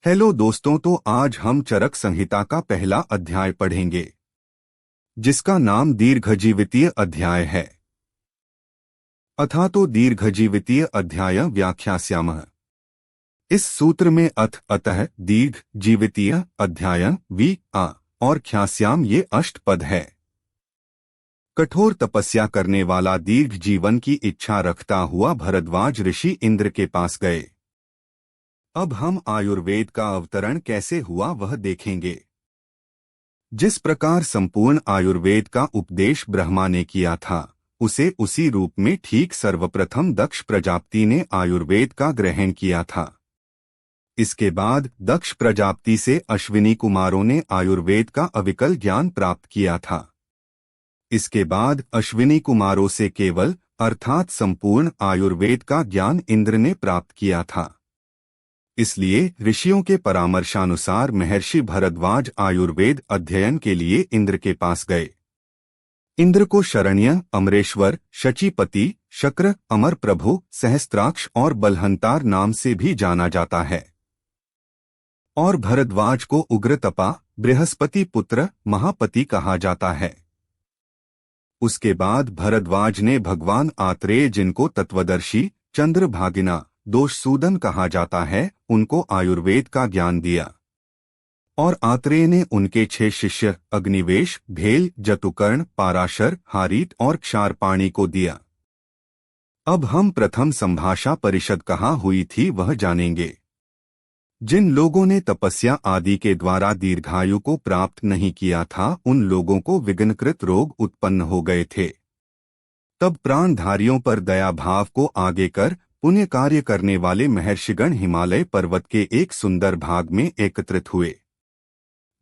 Hello दोस्तों, तो आज हम चरक संहिता का पहला अध्याय पढ़ेंगे जिसका नाम दीर्घजीवितीय अध्याय है। अथा तो दीर्घजीवितीय अध्याय व्याख्यास्यामः। इस सूत्र में अथ अतः दीर्घ जीवितीय अध्याय वि आ और ख्यास्याम ये अष्टपद है। कठोर तपस्या करने वाला दीर्घ जीवन की इच्छा रखता हुआ भरद्वाज ऋषि इंद्र के पास गए। अब हम आयुर्वेद का अवतरण कैसे हुआ वह देखेंगे। जिस प्रकार संपूर्ण आयुर्वेद का उपदेश ब्रह्मा ने किया था, उसे उसी रूप में ठीक सर्वप्रथम दक्ष प्रजापति ने आयुर्वेद का ग्रहण किया था। इसके बाद दक्ष प्रजापति से अश्विनी कुमारों ने आयुर्वेद का अविकल ज्ञान प्राप्त किया था। इसके बाद अश्विनी कुमारों से केवल अर्थात संपूर्ण आयुर्वेद का ज्ञान इंद्र ने प्राप्त किया था। इसलिए ऋषियों के परामर्शानुसार महर्षि भरद्वाज आयुर्वेद अध्ययन के लिए इंद्र के पास गए। इंद्र को शरण्य, अमरेश्वर, शचीपति, शक्र, अमर प्रभु, सहस्त्राक्ष और बलहंतार नाम से भी जाना जाता है। और भरद्वाज को उग्रतपा, बृहस्पति पुत्र, महापति कहा जाता है। उसके बाद भरद्वाज ने भगवान आत्रेय, जिनको तत्वदर्शी, चंद्रभागिना, दोषसूदन कहा जाता है, उनको आयुर्वेद का ज्ञान दिया। और आत्रेय ने उनके 6 शिष्य अग्निवेश, भेल, जतुकर्ण, पाराशर, हारीत और क्षारपाणी को दिया। अब हम प्रथम संभाषा परिषद कहाँ हुई थी वह जानेंगे। जिन लोगों ने तपस्या आदि के द्वारा दीर्घायु को प्राप्त नहीं किया था, उन लोगों को विघ्नकृत रोग उत्पन्न हो गए थे। तब प्राणधारियों पर दया भाव को आगे कर पुण्य कार्य करने वाले महर्षिगण हिमालय पर्वत के एक सुंदर भाग में एकत्रित हुए,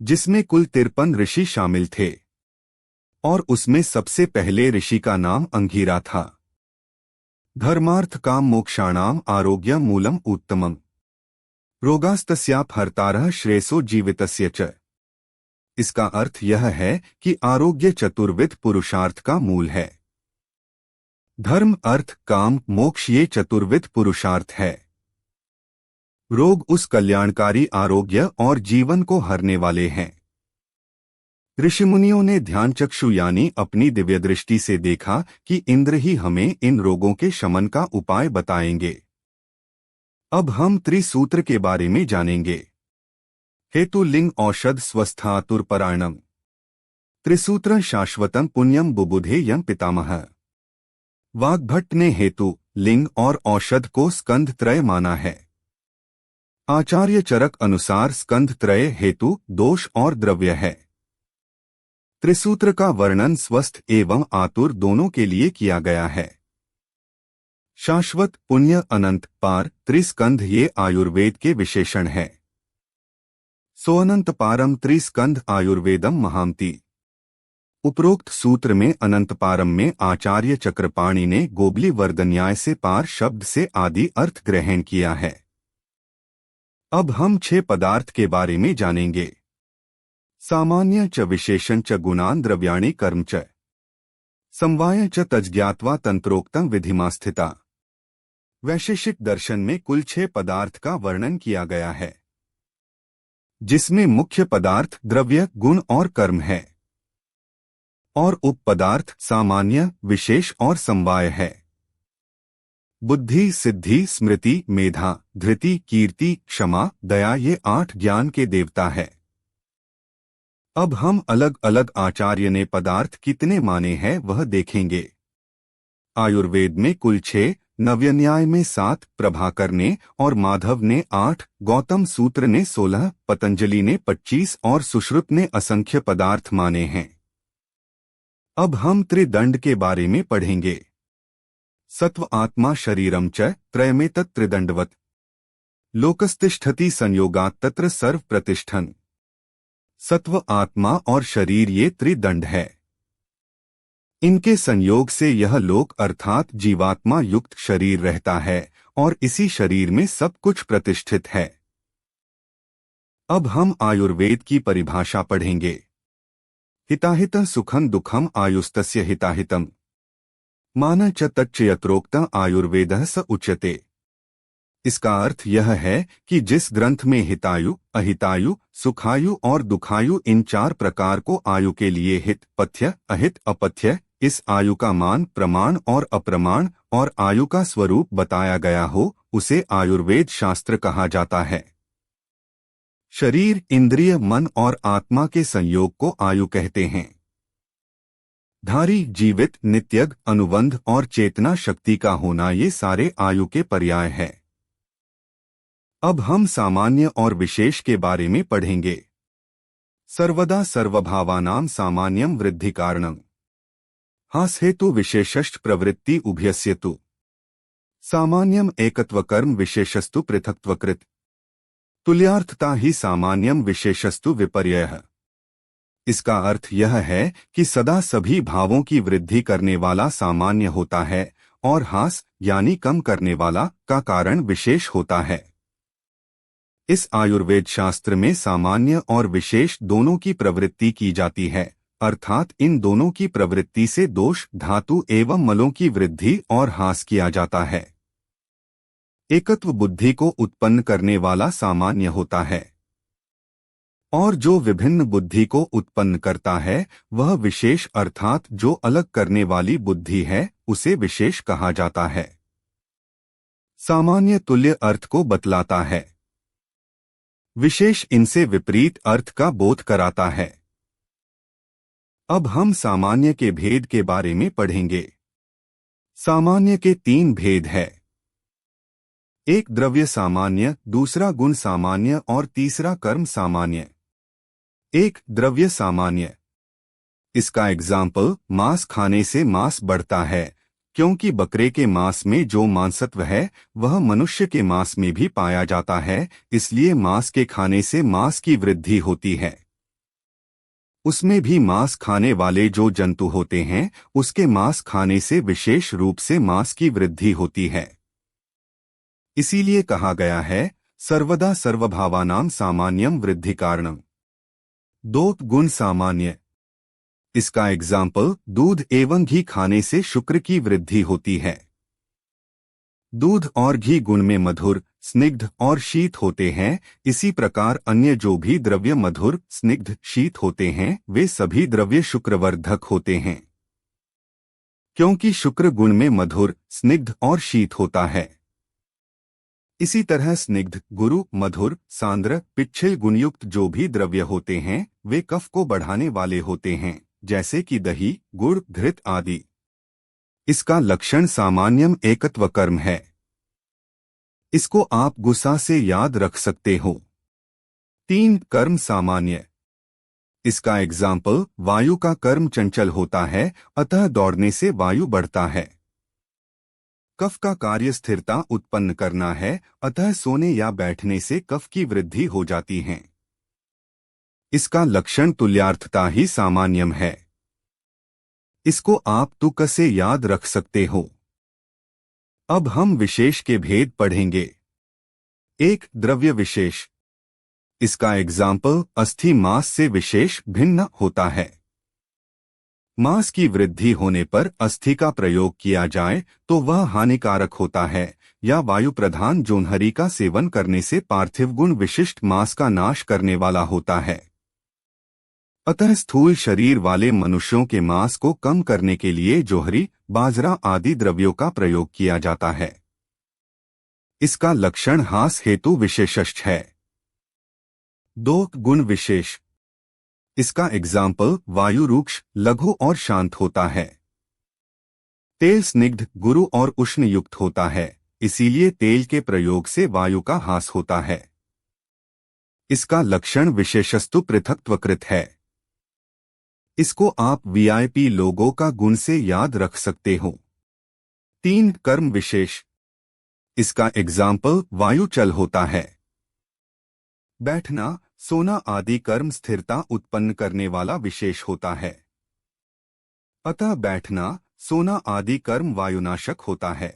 जिसमें कुल 53 ऋषि शामिल थे। और उसमें सबसे पहले ऋषि का नाम अंगीरा था। धर्मार्थ काम मोक्षाणाम आरोग्य मूलम उत्तमम रोगास्तस्यापहर्तारः श्रेयसो जीवितस्य च। इसका अर्थ यह है कि आरोग्य चतुर्विध पुरुषार्थ का मूल है। धर्म, अर्थ, काम, मोक्ष ये चतुर्विध पुरुषार्थ है। रोग उस कल्याणकारी आरोग्य और जीवन को हरने वाले हैं। ऋषिमुनियों ने ध्यानचक्षु यानी अपनी दिव्य दृष्टि से देखा कि इंद्र ही हमें इन रोगों के शमन का उपाय बताएंगे। अब हम त्रिसूत्र के बारे में जानेंगे। हेतु लिंग औषध स्वस्थातुरपरायणम त्रिसूत्र शाश्वतम पुण्यम बुबुधे यम पितामह। वाग्भट्ट ने हेतु, लिंग और औषध को स्कंध त्रय माना है। आचार्य चरक अनुसार स्कंध त्रय हेतु, दोष और द्रव्य है। त्रिसूत्र का वर्णन स्वस्थ एवं आतुर दोनों के लिए किया गया है। शाश्वत, पुण्य, अनंत, पार, त्रिस्कंध ये आयुर्वेद के विशेषण है। सोअनंत पारम त्रिस्कंध आयुर्वेदम महामति। उपरोक्त सूत्र में अनंत पारम में आचार्य चक्रपाणि ने गोबली वर्दन्याय से पार शब्द से आदि अर्थ ग्रहण किया है। अब हम 6 पदार्थ के बारे में जानेंगे। सामान्य च विशेषण च गुणान द्रव्याणि कर्म च समवाय च तज्ज्ञात्वा तंत्रोक्तम विधिमा स्थिता। वैशेषिक दर्शन में कुल 6 पदार्थ का वर्णन किया गया है, जिसमें मुख्य पदार्थ द्रव्य, गुण और कर्म है, और उपपदार्थ सामान्य, विशेष और समवाय है। बुद्धि, सिद्धि, स्मृति, मेधा, धृति, कीर्ति, क्षमा, दया ये 8 ज्ञान के देवता है। अब हम अलग अलग आचार्य ने पदार्थ कितने माने हैं वह देखेंगे। आयुर्वेद में कुल 6, नव्यन्याय में 7, प्रभाकर ने और माधव ने 8, गौतम सूत्र ने 16, पतंजलि ने 25 और सुश्रुत ने असंख्य पदार्थ माने हैं। अब हम त्रिदंड के बारे में पढ़ेंगे। सत्व आत्मा शरीरम च त्रयमेतत् त्रिदंडवत् लोकस्तिष्ठति संयोगात् तत्र सर्व प्रतिष्ठन। सत्व, आत्मा और शरीर ये त्रिदंड है। इनके संयोग से यह लोक अर्थात जीवात्मा युक्त शरीर रहता है और इसी शरीर में सब कुछ प्रतिष्ठित है। अब हम आयुर्वेद की परिभाषा पढ़ेंगे। हिताहितं सुखं दुःखं आयुस्तस्य हिताहितम् मान च तच्च यत्रोक्तं आयुर्वेदः स उच्यते। इसका अर्थ यह है कि जिस ग्रंथ में हितायु, अहितायु, सुखायु और दुखायु इन 4 प्रकार को आयु के लिए हित, पथ्य, अहित, अपथ्य, इस आयु का मान, प्रमाण और अप्रमाण और आयु का स्वरूप बताया गया हो, उसे आयुर्वेद शास्त्र कहा जाता है। शरीर, इंद्रिय, मन और आत्मा के संयोग को आयु कहते हैं। धारी, जीवित, नित्यग, अनुबंध और चेतना शक्ति का होना ये सारे आयु के पर्याय हैं। अब हम सामान्य और विशेष के बारे में पढ़ेंगे। सर्वदा सर्वभावानां सामान्यं वृद्धि कारणं हासहेतु विशेषश्च प्रवृत्ति उभयस्यतु सामान्यम एकत्वकर्म विशेषस्तु पृथक्त्वकृत तुल्यार्थता ही सामान्यम विशेषस्तु विपर्ययः। इसका अर्थ यह है कि सदा सभी भावों की वृद्धि करने वाला सामान्य होता है और हास यानी कम करने वाला का कारण विशेष होता है। इस आयुर्वेद शास्त्र में सामान्य और विशेष दोनों की प्रवृत्ति की जाती है, अर्थात इन दोनों की प्रवृत्ति से दोष, धातु एवं मलों की वृद्धि और हास किया जाता है। एकत्व बुद्धि को उत्पन्न करने वाला सामान्य होता है और जो विभिन्न बुद्धि को उत्पन्न करता है वह विशेष अर्थात जो अलग करने वाली बुद्धि है उसे विशेष कहा जाता है। सामान्य तुल्य अर्थ को बतलाता है, विशेष इनसे विपरीत अर्थ का बोध कराता है। अब हम सामान्य के भेद के बारे में पढ़ेंगे। सामान्य के 3 भेद है, एक द्रव्य सामान्य, दूसरा गुण सामान्य और तीसरा कर्म सामान्य। एक द्रव्य सामान्य, इसका एग्जाम्पल, मांस खाने से मांस बढ़ता है क्योंकि बकरे के मांस में जो मांसत्व है वह मनुष्य के मांस में भी पाया जाता है, इसलिए मांस के खाने से मांस की वृद्धि होती है। उसमें भी मांस खाने वाले जो जंतु होते हैं उसके मांस खाने से विशेष रूप से मांस की वृद्धि होती है। इसीलिए कहा गया है सर्वदा सर्वभावानां सामान्यम वृद्धि कारणम। 2 गुण सामान्य, इसका एग्जाम्पल, दूध एवं घी खाने से शुक्र की वृद्धि होती है। दूध और घी गुण में मधुर, स्निग्ध और शीत होते हैं, इसी प्रकार अन्य जो भी द्रव्य मधुर, स्निग्ध, शीत होते हैं वे सभी द्रव्य शुक्रवर्धक होते हैं, क्योंकि शुक्र गुण में मधुर, स्निग्ध और शीत होता है। इसी तरह स्निग्ध, गुरु, मधुर, सांद्र, पिच्छिल गुणयुक्त जो भी द्रव्य होते हैं वे कफ को बढ़ाने वाले होते हैं, जैसे कि दही, गुड़, घृत आदि। इसका लक्षण सामान्यम एकत्व कर्म है। इसको आप गुस्सा से याद रख सकते हो। 3 कर्म सामान्य, इसका एग्जाम्पल, वायु का कर्म चंचल होता है अतः दौड़ने से वायु बढ़ता है। कफ का कार्य स्थिरता उत्पन्न करना है अतः सोने या बैठने से कफ की वृद्धि हो जाती है। इसका लक्षण तुल्यार्थता ही सामान्यम है। इसको आप तुक से याद रख सकते हो। अब हम विशेष के भेद पढ़ेंगे। एक द्रव्य विशेष, इसका एग्जाम्पल, अस्थि मांस से विशेष भिन्न होता है। मांस की वृद्धि होने पर अस्थि का प्रयोग किया जाए तो वह हानिकारक होता है, या वायु प्रधान जोन्हरी का सेवन करने से पार्थिव गुण विशिष्ट मांस का नाश करने वाला होता है। अतः स्थूल शरीर वाले मनुष्यों के मांस को कम करने के लिए जोहरी, बाजरा आदि द्रव्यों का प्रयोग किया जाता है। इसका लक्षण हास हेतु विशेषश्च है। 2 गुण विशेष, इसका एग्जाम्पल, वायु रूक्ष, लघु और शांत होता है। तेल स्निग्ध, गुरु और उष्ण युक्त होता है, इसीलिए तेल के प्रयोग से वायु का हास होता है। इसका लक्षण विशेषस्तु पृथक्त्वकृत है। इसको आप वीआईपी लोगों का गुण से याद रख सकते हो। 3 कर्म विशेष, इसका एग्जाम्पल, वायु चल होता है। बैठना, सोना आदि कर्म स्थिरता उत्पन्न करने वाला विशेष होता है, अतः बैठना, सोना आदि कर्म वायुनाशक होता है।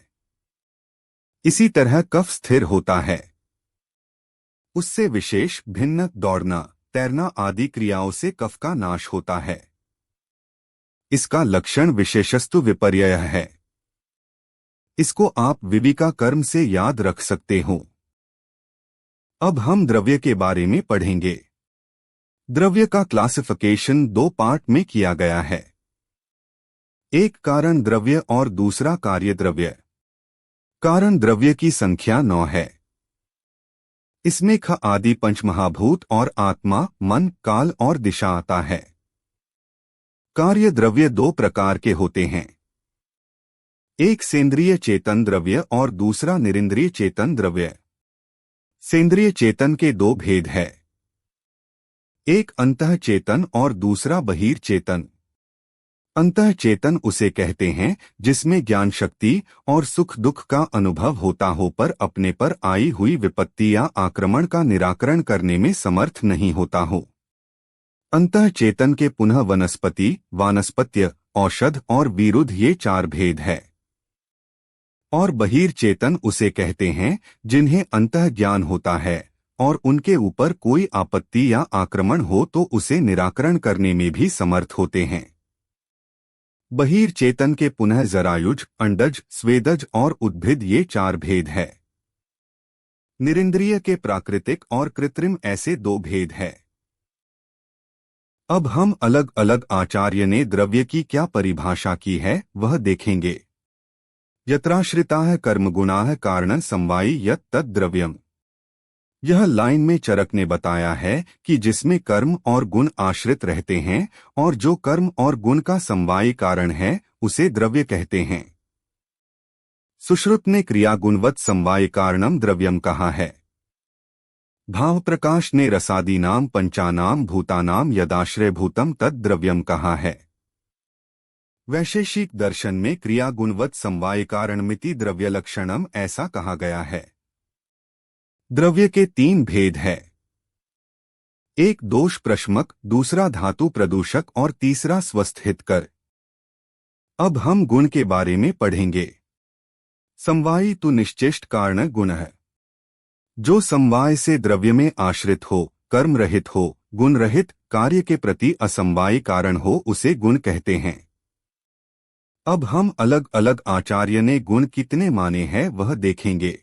इसी तरह कफ स्थिर होता है, उससे विशेष भिन्न दौड़ना, तैरना आदि क्रियाओं से कफ का नाश होता है। इसका लक्षण विशेषस्तु विपर्यय है। इसको आप विविका कर्म से याद रख सकते हो। अब हम द्रव्य के बारे में पढ़ेंगे। द्रव्य का क्लासिफिकेशन दो पार्ट में किया गया है, एक कारण द्रव्य और दूसरा कार्य द्रव्य। कारण द्रव्य की संख्या 9 है। इसमें ख आदि पंचमहाभूत और आत्मा, मन, काल और दिशा आता है। कार्य द्रव्य दो प्रकार के होते हैं, एक सेंद्रिय चेतन द्रव्य और दूसरा निरिंद्रिय चेतन द्रव्य। सेंद्रिय चेतन के दो भेद है, एक अंतः चेतन और दूसरा बहिर चेतन। अंतः चेतन उसे कहते हैं जिसमें ज्ञान शक्ति और सुख दुख का अनुभव होता हो पर अपने पर आई हुई विपत्ति या आक्रमण का निराकरण करने में समर्थ नहीं होता हो। अंतः चेतन के पुनः वनस्पति, वानस्पत्य, औषध और विरुद्ध ये चार भेद है। और बहिर चेतन उसे कहते हैं जिन्हें अंतः ज्ञान होता है और उनके ऊपर कोई आपत्ति या आक्रमण हो तो उसे निराकरण करने में भी समर्थ होते हैं। बहिर चेतन के पुनः जरायुज, अंडज, स्वेदज और उद्भिद ये चार भेद है। निरिंद्रिय के प्राकृतिक और कृत्रिम ऐसे दो भेद है। अब हम अलग अलग आचार्य ने द्रव्य की क्या परिभाषा की है वह देखेंगे। यत्राश्रिताः कर्मगुणाः कारण समवायी यत् तद् द्रव्यम्। यह लाइन में चरक ने बताया है कि जिसमें कर्म और गुण आश्रित रहते हैं और जो कर्म और गुण का समवायी कारण है उसे द्रव्य कहते हैं। सुश्रुत ने क्रिया गुणवत् समवायी कारणम द्रव्यम कहा है। भाव प्रकाश ने रसादीनाम पंचानाम भूतानाम यदाश्रयभूतम तद् द्रव्यम कहा है। वैशेषिक दर्शन में क्रिया गुणवत् समवाय कारणमिति द्रव्य लक्षणम ऐसा कहा गया है। द्रव्य के तीन भेद है, एक दोष प्रशमक, दूसरा धातु प्रदूषक और तीसरा स्वस्थ हितकर। अब हम गुण के बारे में पढ़ेंगे। समवायी तो निश्चिष्ट कारण गुण है। जो समवाय से द्रव्य में आश्रित हो, कर्म रहित हो, गुण रहित, कार्य के प्रति असमवायी कारण हो उसे गुण कहते हैं। अब हम अलग अलग आचार्य ने गुण कितने माने हैं वह देखेंगे।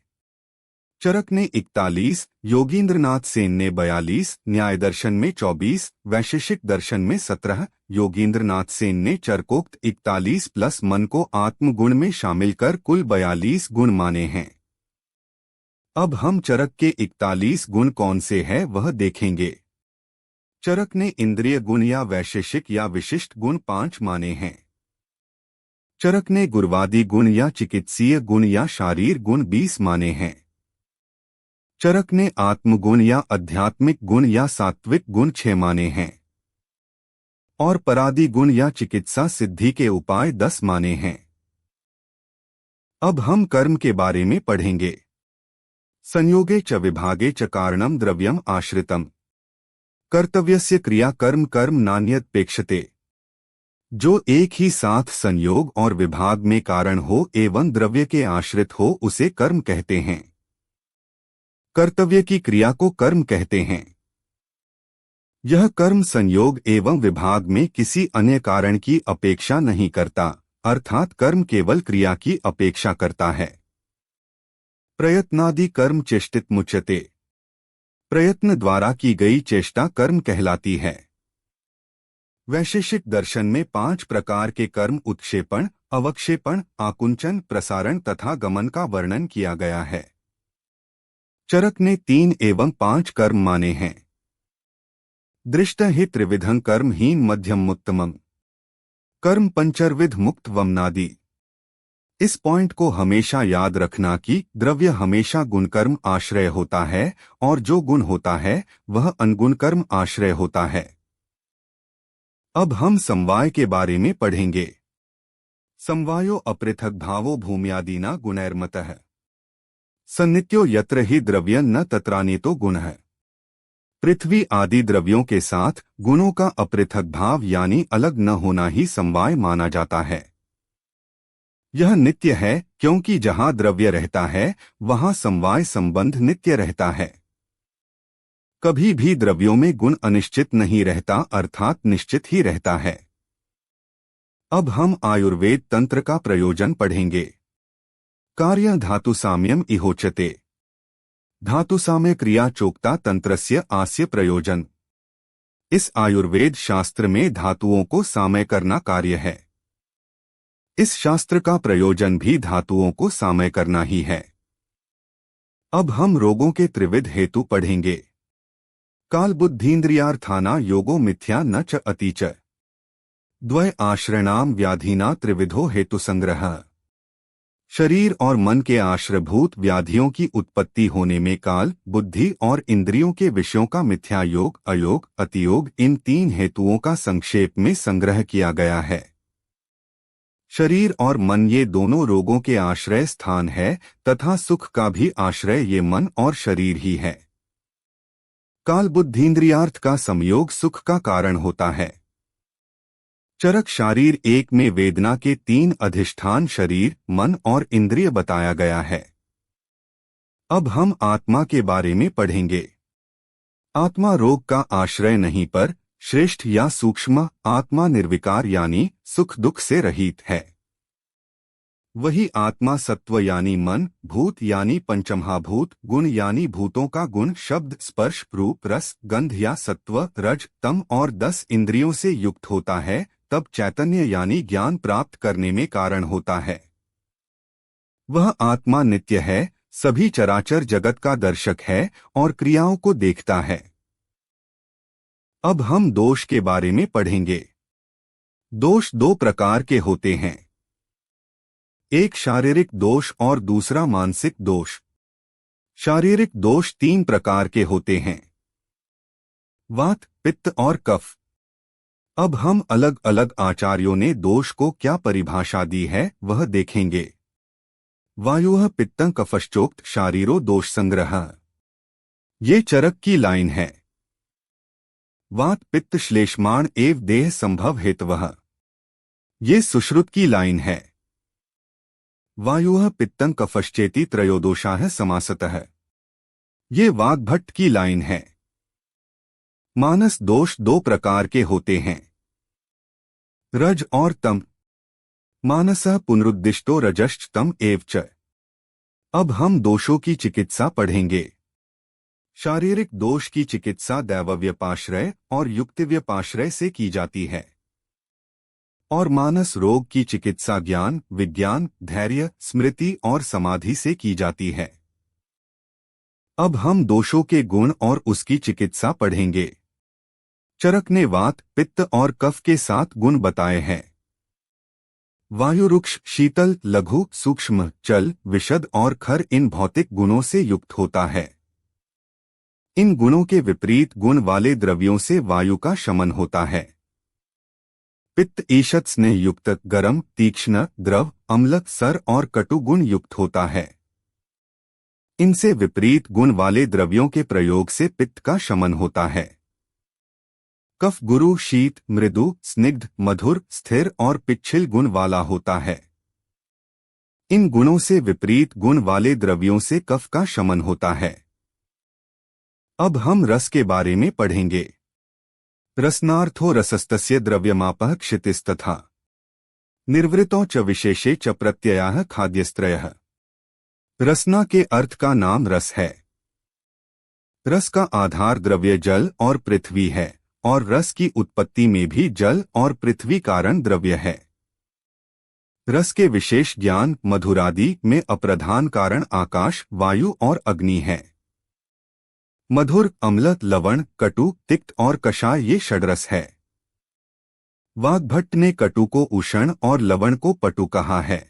चरक ने 41, योगींद्रनाथ सेन ने 42, न्याय दर्शन में 24, वैशेषिक दर्शन में 17, योगींद्रनाथ सेन ने चरकोक्त 41 प्लस मन को आत्मगुण में शामिल कर कुल 42 गुण माने हैं। अब हम चरक के 41 गुण कौन से हैं वह देखेंगे। चरक ने इंद्रिय गुण या वैशेषिक या विशिष्ट गुण 5 माने हैं। चरक ने गुरवादी गुण या चिकित्सीय गुण या शारीर गुण 20 माने हैं। चरक ने आत्मगुण या आध्यात्मिक गुण या सात्विक गुण 6 माने हैं और परादि गुण या चिकित्सा सिद्धि के उपाय 10 माने हैं। अब हम कर्म के बारे में पढ़ेंगे। संयोगे च विभागे च कारणम द्रव्यम आश्रितम। कर्तव्यस्य क्रिया कर्म कर्म नान्यदपेक्षते। जो एक ही साथ संयोग और विभाग में कारण हो एवं द्रव्य के आश्रित हो उसे कर्म कहते हैं। कर्तव्य की क्रिया को कर्म कहते हैं। यह कर्म संयोग एवं विभाग में किसी अन्य कारण की अपेक्षा नहीं करता, अर्थात कर्म केवल क्रिया की अपेक्षा करता है। प्रयत्नादि कर्म चेष्टित मुच्यते। प्रयत्न द्वारा की गई चेष्टा कर्म कहलाती है। वैशेषिक दर्शन में 5 प्रकार के कर्म उत्क्षेपण, अवक्षेपण, आकुंचन, प्रसारण तथा गमन का वर्णन किया गया है। चरक ने 3 एवं 5 कर्म माने हैं। दृष्ट हि त्रिविधं कर्महीन मध्यम मुत्तमम। कर्म पंचर्विध मुक्त वमनादि। इस पॉइंट को हमेशा याद रखना कि द्रव्य हमेशा गुणकर्म आश्रय होता है और जो गुण होता है वह अनगुण कर्म आश्रय होता है। अब हम समवाय के बारे में पढ़ेंगे। समवायो अपृथक भावो भूम्यादिना गुणैर्मतः। सन्नित्यो यत्र हि द्रव्य न तत्रान्यतो गुणः। पृथ्वी आदि द्रव्यों के साथ गुणों का अपृथक भाव यानी अलग न होना ही समवाय माना जाता है। यह नित्य है क्योंकि जहाँ द्रव्य रहता है वहाँ समवाय संबंध नित्य रहता है। कभी भी द्रव्यों में गुण अनिश्चित नहीं रहता अर्थात निश्चित ही रहता है। अब हम आयुर्वेद तंत्र का प्रयोजन पढ़ेंगे। कार्य धातुसाम्यम इहोचते। धातुसाम्य क्रिया चोक्ता तंत्रस्य आस्य प्रयोजन। इस आयुर्वेद शास्त्र में धातुओं को सामय करना कार्य है। इस शास्त्र का प्रयोजन भी धातुओं को सामय करना ही है। अब हम रोगों के त्रिविध हेतु पढ़ेंगे। कालबुद्धीन्द्रियार्थाना योगो मिथ्या न च अति च। द्वय आश्रयणाम व्याधिना त्रिविधो हेतु संग्रह। शरीर और मन के आश्रयभूत व्याधियों की उत्पत्ति होने में काल, बुद्धि और इंद्रियों के विषयों का मिथ्या योग, अयोग, अतियोग, इन तीन हेतुओं का संक्षेप में संग्रह किया गया है। शरीर और मन ये दोनों रोगों के आश्रय स्थान है तथा सुख का भी आश्रय ये मन और शरीर ही है। काल बुद्धीन्द्रियार्थ का संयोग सुख का कारण होता है। चरक शारीर एक में वेदना के तीन अधिष्ठान शरीर, मन और इंद्रिय बताया गया है। अब हम आत्मा के बारे में पढ़ेंगे। आत्मा रोग का आश्रय नहीं पर श्रेष्ठ या सूक्ष्म आत्मा निर्विकार यानी सुख दुख से रहित है। वही आत्मा सत्व यानी मन, भूत यानी पंचमहाभूत, गुण यानी भूतों का गुण, शब्द, स्पर्श, रूप, रस, गंध या सत्व, रज, तम और 10 इंद्रियों से युक्त होता है, तब चैतन्य यानी ज्ञान प्राप्त करने में कारण होता है। वह आत्मा नित्य है, सभी चराचर जगत का दर्शक है और क्रियाओं को देखता है। अब हम दोष के बारे में पढ़ेंगे। दोष दो प्रकार के होते हैं, एक शारीरिक दोष और दूसरा मानसिक दोष। शारीरिक दोष 3 प्रकार के होते हैं, वात, पित्त और कफ। अब हम अलग अलग आचार्यों ने दोष को क्या परिभाषा दी है वह देखेंगे। वायुः पित्तं कफश्चोक्त शारीरो दोष संग्रह, ये चरक की लाइन है। वात पित्त श्लेष्माण एव देह संभव हेतवः, ये सुश्रुत की लाइन है। वायुः पित्तं कफश्चेति त्रयोदोषाः समासतः, ये वाग्भट्ट की लाइन है। मानस दोष 2 प्रकार के होते हैं, रज और तम। मानसः पुनरुद्दिष्टो रजश्च तम एव च। अब हम दोषों की चिकित्सा पढ़ेंगे। शारीरिक दोष की चिकित्सा दैवव्यपाश्रय और युक्तिव्यपाश्रय से की जाती है और मानस रोग की चिकित्सा ज्ञान, विज्ञान, धैर्य, स्मृति और समाधि से की जाती है। अब हम दोषों के गुण और उसकी चिकित्सा पढ़ेंगे। चरक ने वात, पित्त और कफ के 7 गुण बताए हैं। वायु रुक्ष, शीतल, लघु, सूक्ष्म, चल, विशद और खर इन भौतिक गुणों से युक्त होता है। इन गुणों के विपरीत गुण वाले द्रव्यों से वायु का शमन होता है। पित्त ईषत् स्नेह युक्त, गरम, तीक्ष्ण, द्रव, अम्ल, सर और कटु गुण युक्त होता है। इनसे विपरीत गुण वाले द्रव्यों के प्रयोग से पित्त का शमन होता है। कफ गुरु, शीत, मृदु, स्निग्ध, मधुर, स्थिर और पिच्छिल गुण वाला होता है। इन गुणों से विपरीत गुण वाले द्रव्यों से कफ का शमन होता है। अब हम रस के बारे में पढ़ेंगे। रसनार्थो रसस्तस्य द्रव्यमापः क्षितिस्तथा निर्वृतो च विशेषे च प्रत्ययः खाद्यस्त्रयः। रसना के अर्थ का नाम रस है। रस का आधार द्रव्य जल और पृथ्वी है और रस की उत्पत्ति में भी जल और पृथ्वी कारण द्रव्य है। रस के विशेष ज्ञान मधुरादि में अप्रधान कारण आकाश, वायु और अग्नि है। मधुर, अम्ल, लवण, कटु, तिक्त और कषाय ये षड्रस है। वाग्भट्ट ने कटु को उष्ण और लवण को पटु कहा है।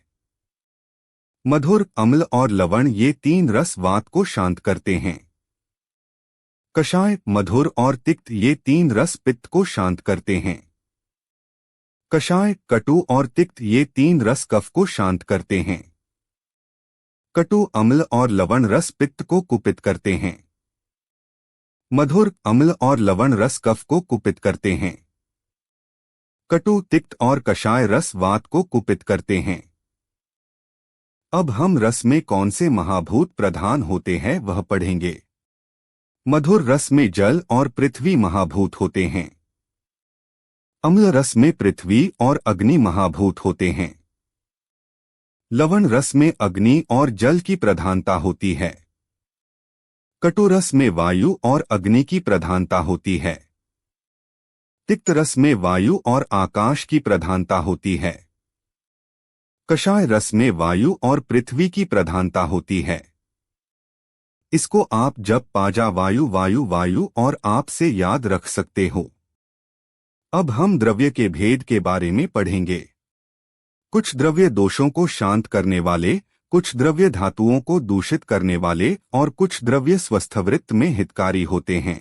मधुर, अम्ल और लवण ये 3 रस वात को शांत करते हैं। कषाय, मधुर और तिक्त ये 3 रस पित्त को शांत करते हैं। कषाय, कटु और तिक्त ये 3 रस कफ को शांत करते हैं। कटु, अम्ल और लवण रस पित्त को कुपित करते हैं। मधुर, अम्ल और लवण रस कफ को कुपित करते हैं। कटु, तिक्त और कषाय रस वात को कुपित करते हैं। अब हम रस में कौन से महाभूत प्रधान होते हैं वह पढ़ेंगे। मधुर रस में जल और पृथ्वी महाभूत होते हैं। अम्ल रस में पृथ्वी और अग्नि महाभूत होते हैं। लवण रस में अग्नि और जल की प्रधानता होती है। कटु रस में वायु और अग्नि की प्रधानता होती है। तिक्त रस में वायु और आकाश की प्रधानता होती है। कषाय रस में वायु और पृथ्वी की प्रधानता होती है। इसको आप जब पाजा वायु वायु वायु और आप से याद रख सकते हो। अब हम द्रव्य के भेद के बारे में पढ़ेंगे। कुछ द्रव्य दोषों को शांत करने वाले, कुछ द्रव्य धातुओं को दूषित करने वाले और कुछ द्रव्य स्वस्थवृत्त में हितकारी होते हैं।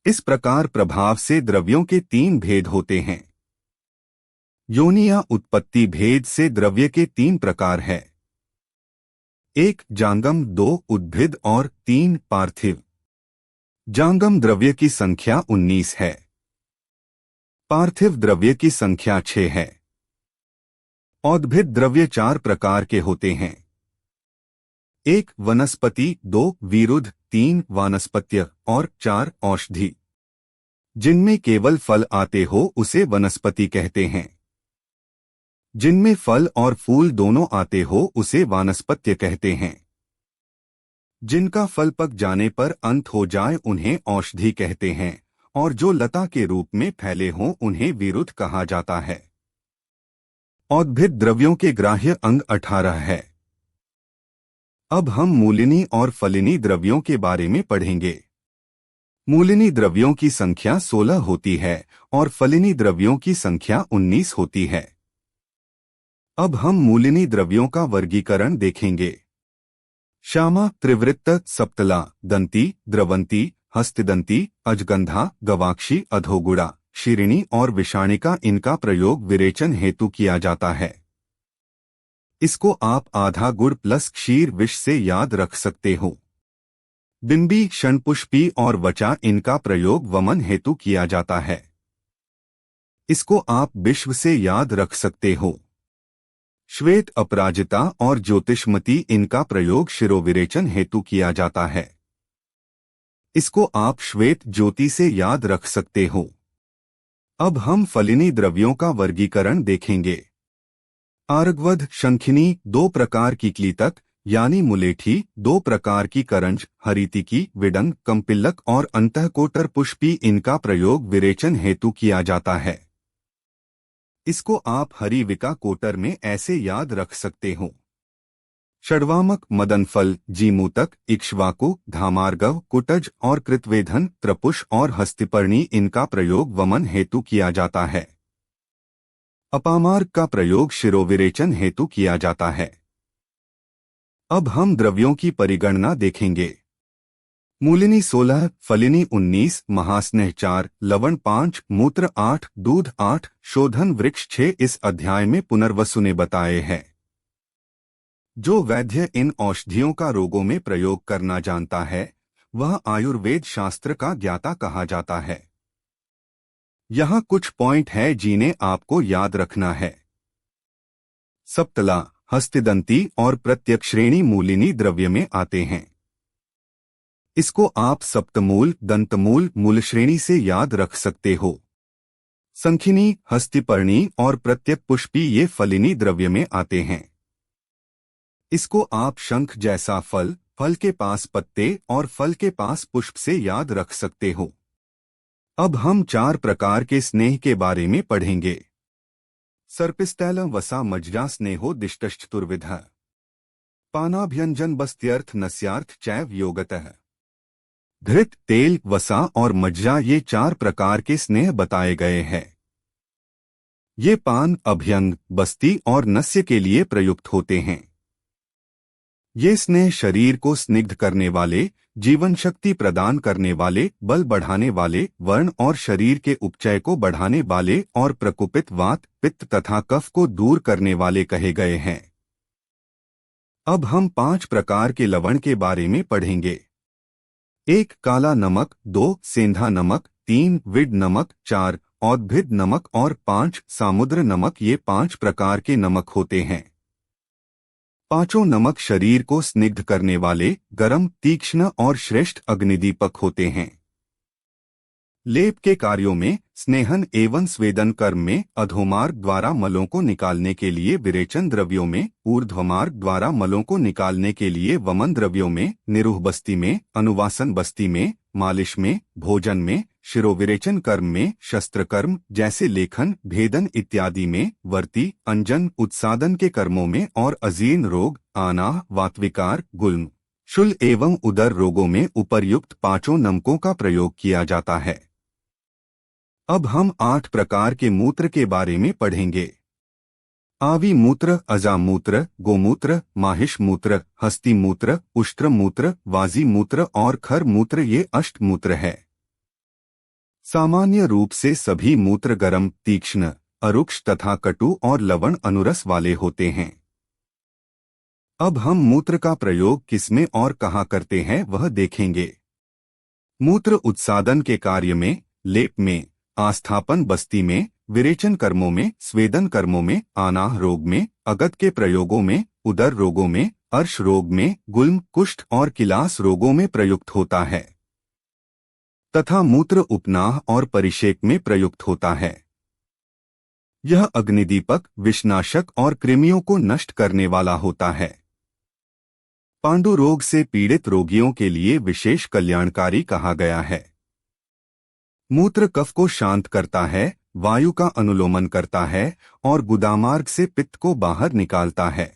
इस प्रकार प्रभाव से द्रव्यों के 3 भेद होते हैं। योनि या उत्पत्ति भेद से द्रव्य के 3 प्रकार है। 1 जांगम, 2 उद्भिद और 3 पार्थिव। जांगम द्रव्य की संख्या 19 है। पार्थिव द्रव्य की संख्या 6 है। औद्भिद द्रव्य 4 प्रकार के होते हैं। 1 वनस्पति, 2 विरुद्ध, 3 वानस्पत्य और 4 औषधि। जिनमें केवल फल आते हो उसे वनस्पति कहते हैं। जिनमें फल और फूल दोनों आते हो उसे वानस्पत्य कहते हैं। जिनका फल पक जाने पर अंत हो जाए उन्हें औषधि कहते हैं और जो लता के रूप में फैले हों उन्हें विरुद्ध कहा जाता है। औद्भिद द्रव्यों के ग्राह्य अंग 18 है। अब हम मूलिनी और फलिनी द्रव्यों के बारे में पढ़ेंगे। मूलिनी द्रव्यों की संख्या 16 होती है और फलिनी द्रव्यों की संख्या 19 होती है। अब हम मूलिनी द्रव्यों का वर्गीकरण देखेंगे। श्यामा, त्रिवृत्त, सप्तला, दंती, द्रवंती, हस्तिदंती, अजगंधा, गवाक्षी, अधोगुड़ा, शीरिणी और विषाणिका, इनका प्रयोग विरेचन हेतु किया जाता है। इसको आप आधा गुड़ प्लस क्षीर विष से याद रख सकते हो। बिंबी, शणपुष्पी और वचा, इनका प्रयोग वमन हेतु किया जाता है। इसको आप विश्व से याद रख सकते हो। श्वेत, अपराजिता और ज्योतिषमती, इनका प्रयोग शिरोविरेचन हेतु किया जाता है। इसको आप श्वेत ज्योति से याद रख सकते हो। अब हम फलिनी द्रव्यों का वर्गीकरण देखेंगे। आर्गवध, शंखिनी, 2 प्रकार की क्लीतक यानी मुलेठी, 2 प्रकार की करंज, हरितिकी, विडंग, कंपिल्लक और अंतःकोटर पुष्पी, इनका प्रयोग विरेचन हेतु किया जाता है। इसको आप हरिविका कोटर में ऐसे याद रख सकते हो। षड्वामक, मदनफल, जीमूतक, इक्ष्वाकु, धामार्गव, कुटज और कृतवेधन, त्रपुष और हस्तिपर्णी, इनका प्रयोग वमन हेतु किया जाता है। अपामार्ग का प्रयोग शिरोविरेचन हेतु किया जाता है। अब हम द्रव्यों की परिगणना देखेंगे। मूलिनी 16, फलिनी 19, महास्नेह 4, लवण 5, मूत्र 8, दूध 8, शोधन वृक्ष 6 इस अध्याय में पुनर्वसु ने बताए हैं। जो वैद्य इन औषधियों का रोगों में प्रयोग करना जानता है वह आयुर्वेद शास्त्र का ज्ञाता कहा जाता है। यहाँ कुछ पॉइंट है जिन्हें आपको याद रखना है। सप्तला, हस्तिदंती और प्रत्यक श्रेणी मूलिनी द्रव्य में आते हैं। इसको आप सप्तमूल, दंतमूल, मूल श्रेणी से याद रख सकते हो। संखिनी, हस्तिपर्णी और प्रत्यक पुष्पी ये फलिनी द्रव्य में आते हैं। इसको आप शंख जैसा फल, फल के पास पत्ते और फल के पास पुष्प से याद रख सकते हो। अब हम 4 प्रकार के स्नेह के बारे में पढ़ेंगे। सर्पिस्थैलम वसा मज्जा स्नेहो दिष्टश्चतुर्विधः पानाभ्यंजन बस्त्यर्थ नस्यार्थ चैव योगतः। घृत, तेल, वसा और मज्जा ये 4 प्रकार के स्नेह बताए गए हैं। ये पान, अभ्यंग, बस्ती और नस्य के लिए प्रयुक्त होते हैं। ये स्नेह शरीर को स्निग्ध करने वाले, जीवन शक्ति प्रदान करने वाले, बल बढ़ाने वाले, वर्ण और शरीर के उपचय को बढ़ाने वाले और प्रकुपित वात, पित्त तथा कफ को दूर करने वाले कहे गए हैं। अब हम 5 प्रकार के लवण के बारे में पढ़ेंगे। 1 काला नमक, 2 सेंधा नमक, 3 विड नमक, 4 औद्भिद नमक और 5 सामुद्र नमक। ये 5 प्रकार के नमक होते हैं। पांचों नमक शरीर को स्निग्ध करने वाले, गर्म, तीक्ष्ण और श्रेष्ठ अग्निदीपक होते हैं। लेप के कार्यों में स्नेहन एवं स्वेदन कर्म में अधोमार्ग द्वारा मलों को निकालने के लिए विरेचन द्रव्यों में, ऊर्ध्वमार्ग द्वारा मलों को निकालने के लिए वमन द्रव्यों में, निरूह बस्ती में, अनुवासन बस्ती में, मालिश में, भोजन में, शिरोविरेचन कर्म में, शस्त्र कर्म जैसे लेखन, भेदन इत्यादि में, वर्ती, अंजन उत्सादन के कर्मों में और अजीर्ण रोग, आनाह, वातविकार, गुल्म, शूल एवं उदर रोगों में उपर्युक्त पांचों नमकों का प्रयोग किया जाता है। अब हम 8 प्रकार के मूत्र के बारे में पढ़ेंगे। आवी मूत्र, अजा मूत्र, गोमूत्र, माहिष मूत्र, हस्ती मूत्र, उष्ट्र मूत्र, वाजी मूत्र और खर मूत्र ये अष्ट मूत्र है। सामान्य रूप से सभी मूत्र गरम, तीक्ष्ण, अरुक्ष तथा कटु और लवण अनुरस वाले होते हैं। अब हम मूत्र का प्रयोग किसमें और कहाँ करते हैं वह देखेंगे। मूत्र उत्सादन के कार्य में, लेप में, आस्थापन बस्ती में, विरेचन कर्मों में, स्वेदन कर्मों में, आनाह रोग में, अगत के प्रयोगों में, उदर रोगों में, अर्श रोग में, गुल्म, कुष्ठ और किलास रोगों में प्रयुक्त होता है तथा मूत्र उपनाह और परिषेक में प्रयुक्त होता है। यह अग्निदीपक, विषनाशक और कृमियों को नष्ट करने वाला होता है। पांडु रोग से पीड़ित रोगियों के लिए विशेष कल्याणकारी कहा गया है। मूत्र कफ को शांत करता है, वायु का अनुलोमन करता है और गुदामार्ग से पित्त को बाहर निकालता है।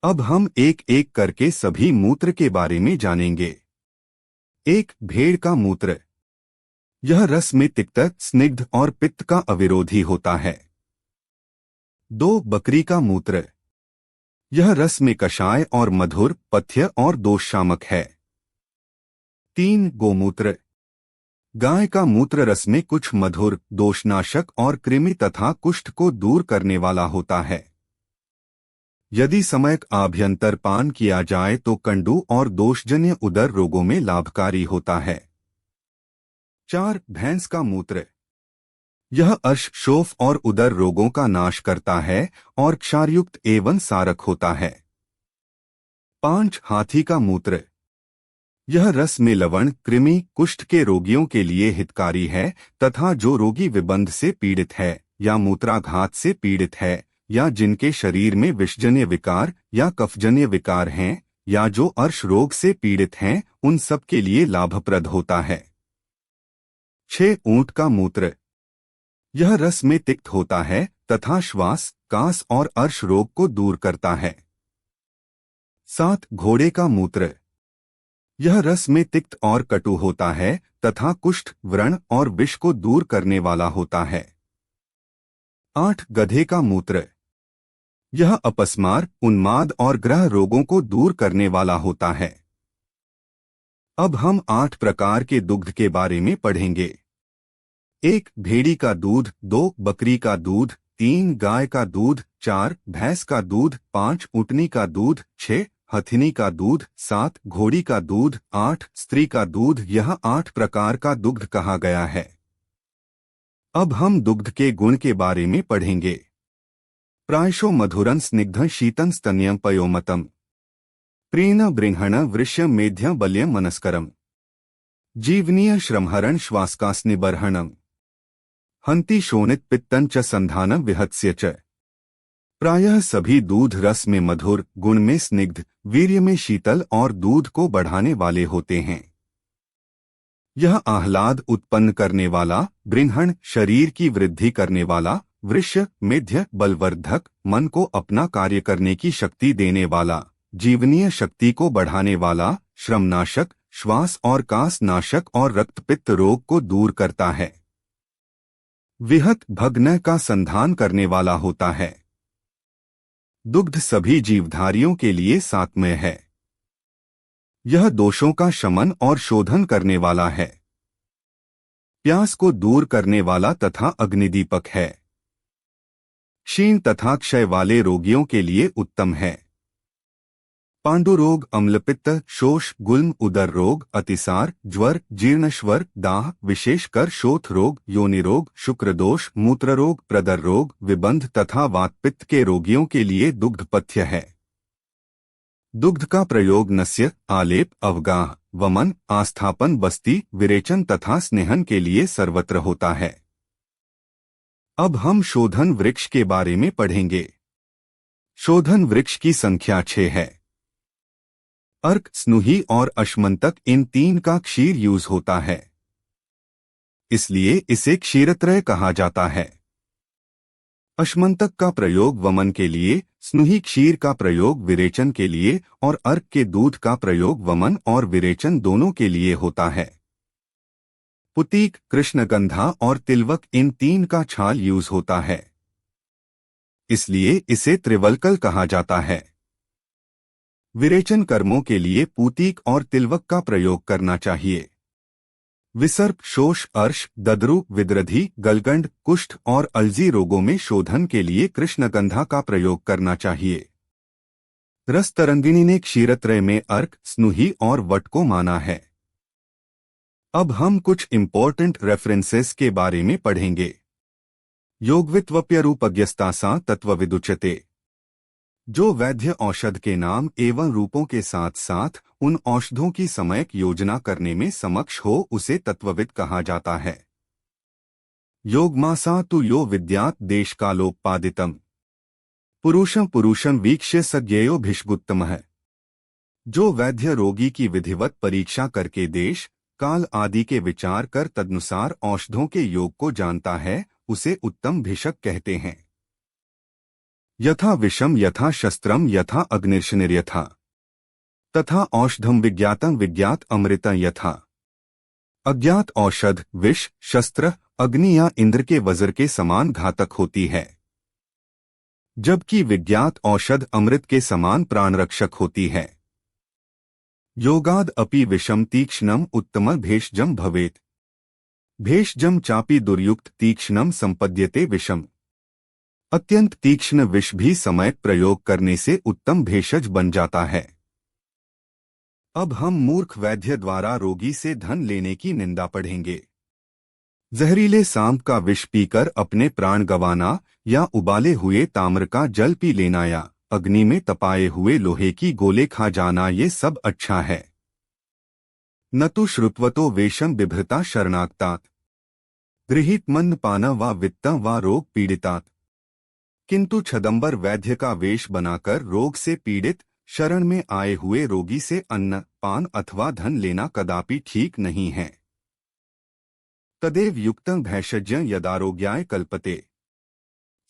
अब हम एक एक करके सभी मूत्र के बारे में जानेंगे। 1. भेड़ का मूत्र। यह रस में तिक्त, स्निग्ध और पित्त का अविरोधी होता है। 2. बकरी का मूत्र। यह रस में कषाय और मधुर, पथ्य और दोषशामक है। 3. गोमूत्र। गाय का मूत्र रस में कुछ मधुर, दोषनाशक और कृमि तथा कुष्ठ को दूर करने वाला होता है। यदि समयक आभ्यंतर पान किया जाए तो कंडू और दोषजन्य उदर रोगों में लाभकारी होता है। 4. भैंस का मूत्र। यह अर्श, शोफ और उदर रोगों का नाश करता है और क्षारयुक्त एवं सारक होता है। 5. हाथी का मूत्र। यह रस में लवण, कृमि, कुष्ठ के रोगियों के लिए हितकारी है तथा जो रोगी विबंध से पीड़ित है या मूत्राघात से पीड़ित है या जिनके शरीर में विषजन्य विकार या कफजन्य विकार हैं या जो अर्श रोग से पीड़ित हैं उन सब के लिए लाभप्रद होता है। 6. ऊंट का मूत्र। यह रस में तिक्त होता है तथा श्वास, कास और अर्श रोग को दूर करता है। 7. घोड़े का मूत्र। यह रस में तिक्त और कटु होता है तथा कुष्ठ, व्रण और विष को दूर करने वाला होता है। 8. गधे का मूत्र। यह अपस्मार, उन्माद और ग्रह रोगों को दूर करने वाला होता है। अब हम 8 प्रकार के दुग्ध के बारे में पढ़ेंगे। 1. भेड़ी का दूध। 2. बकरी का दूध। 3. गाय का दूध। 4. भैंस का दूध। 5. ऊँटनी का दूध। 6. हथिनी का दूध। 7. घोड़ी का दूध। 8. स्त्री का दूध। यह 8 प्रकार का दुग्ध कहा गया है। अब हम दुग्ध के गुण के बारे में पढ़ेंगे। प्रायशो मधुरं स्निग्धं शीतं स्तन्यं पयोमतम् प्रीण बृंहण वृष्य मेध्य बल्यं मनस्करम् जीवनीय श्रमहरण श्वासकास्निबर्हणम् हंति शोणित पित्तं च संधान विहत्स्य च। प्रायः सभी दूध रस में मधुर, गुण में स्निग्ध, वीर्य में शीतल और दूध को बढ़ाने वाले होते हैं। यह आह्लाद उत्पन्न करने वाला, बृंहण शरीर की वृद्धि करने वाला, वृष्य मेध्य बलवर्धक, मन को अपना कार्य करने की शक्ति देने वाला, जीवनीय शक्ति को बढ़ाने वाला, श्रमनाशक, श्वास और कास नाशक और रक्तपित्त रोग को दूर करता है। विहत भग्न का संधान करने वाला होता है। दुग्ध सभी जीवधारियों के लिए सात्मय है। यह दोषों का शमन और शोधन करने वाला है। प्यास को दूर करने वाला तथा अग्निदीपक है। क्षीण तथा क्षय वाले रोगियों के लिए उत्तम है। पांडु रोग, अम्लपित्त, शोष, गुल्म, उदर रोग, अतिसार, ज्वर, जीर्णश्वर, दाह, विशेषकर शोथ रोग, योनि रोग, शुक्र दोष, मूत्र रोग, प्रदर रोग, विबंध तथा वातपित्त के रोगियों के लिए दुग्ध पथ्य है। दुग्ध का प्रयोग नस्य, आलेप, अवगाह, वमन, आस्थापन, बस्ती, विरेचन तथा स्नेहन के लिए सर्वत्र होता है। अब हम शोधन वृक्ष के बारे में पढ़ेंगे। शोधन वृक्ष की संख्या 6 है। अर्क, स्नुही और अश्मंतक इन तीन का क्षीर यूज होता है, इसलिए इसे क्षीरत्रय कहा जाता है। अश्मंतक का प्रयोग वमन के लिए, स्नुही क्षीर का प्रयोग विरेचन के लिए और अर्क के दूध का प्रयोग वमन और विरेचन दोनों के लिए होता है। पुतीक, कृष्णगंधा और तिलवक इन तीन का छाल यूज होता है, इसलिए इसे त्रिवल्कल कहा जाता है। विरेचन कर्मों के लिए पूतीक और तिलवक का प्रयोग करना चाहिए। विसर्प, शोष, अर्श, दद्रु, विद्रधि, गलगंड, कुष्ठ और अलजी रोगों में शोधन के लिए कृष्णगंधा का प्रयोग करना चाहिए। रस तरंगिणी ने क्षीरत्रय में अर्क, स्नुही और वट को माना है। अब हम कुछ इंपॉर्टेंट रेफरेंसेस के बारे में पढ़ेंगे। योगवित्वप्यरूपज्ञस्तासा तत्वविदुच्यते। जो वैद्य औषध के नाम एवं रूपों के साथ साथ उन औषधों की समयक योजना करने में समक्ष हो उसे तत्वविद कहा जाता है। योगमासा तु यो विद्यात् देशकालोपादितम् पुरुषं पुरुषं वीक्ष्य सज्ञेयो भिषगुत्तमः। जो वैद्य रोगी की विधिवत परीक्षा करके देश काल आदि के विचार कर तदनुसार औषधों के योग को जानता है उसे उत्तम भिषक कहते हैं। यथा विषम यथा शस्त्रम यथा अग्निर्शनिर्यथा तथा औषधम विज्ञातं विज्ञात अमृतं यथा। अज्ञात औषध विष, शस्त्र, अग्नि या इंद्र के वज्र के समान घातक होती है, जबकि विज्ञात औषध अमृत के समान प्राणरक्षक होती है। योगाद अपि विषम तीक्ष्णम उत्तम भेषजम भवेत्। भेषजम चापि दुर्युक्त तीक्ष्णम संपद्यते विषम। अत्यंत तीक्ष्ण विष भी समयक प्रयोग करने से उत्तम भेषज बन जाता है। अब हम मूर्ख वैद्य द्वारा रोगी से धन लेने की निंदा पढ़ेंगे। जहरीले सांप का विष पीकर अपने प्राण गंवाना या उबाले हुए ताम्र का जल पी लेना या अग्नि में तपाए हुए लोहे की गोले खा जाना ये सब अच्छा है। न तु श्रुत्वतो वेशम बिभ्रता शरणागतात गृहीत मन्न पान व वित्त व रोग पीड़ितात। किंतु छदंबर वैद्य का वेश बनाकर रोग से पीड़ित शरण में आए हुए रोगी से अन्न, पान अथवा धन लेना कदापि ठीक नहीं है। तदेव युक्तं भैषज्ञ यदारोग्याय कल्पते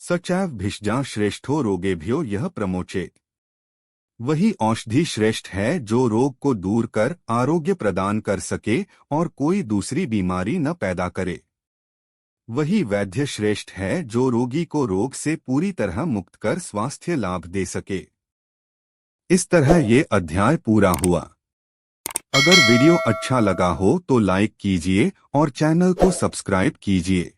सचैव भिषजा श्रेष्ठो रोगेभ्यो यह प्रमोचेत। वही औषधि श्रेष्ठ है जो रोग को दूर कर आरोग्य प्रदान कर सके और कोई दूसरी बीमारी न पैदा करे। वही वैद्य श्रेष्ठ है जो रोगी को रोग से पूरी तरह मुक्त कर स्वास्थ्य लाभ दे सके। इस तरह ये अध्याय पूरा हुआ। अगर वीडियो अच्छा लगा हो तो लाइक कीजिए और चैनल को सब्सक्राइब कीजिए।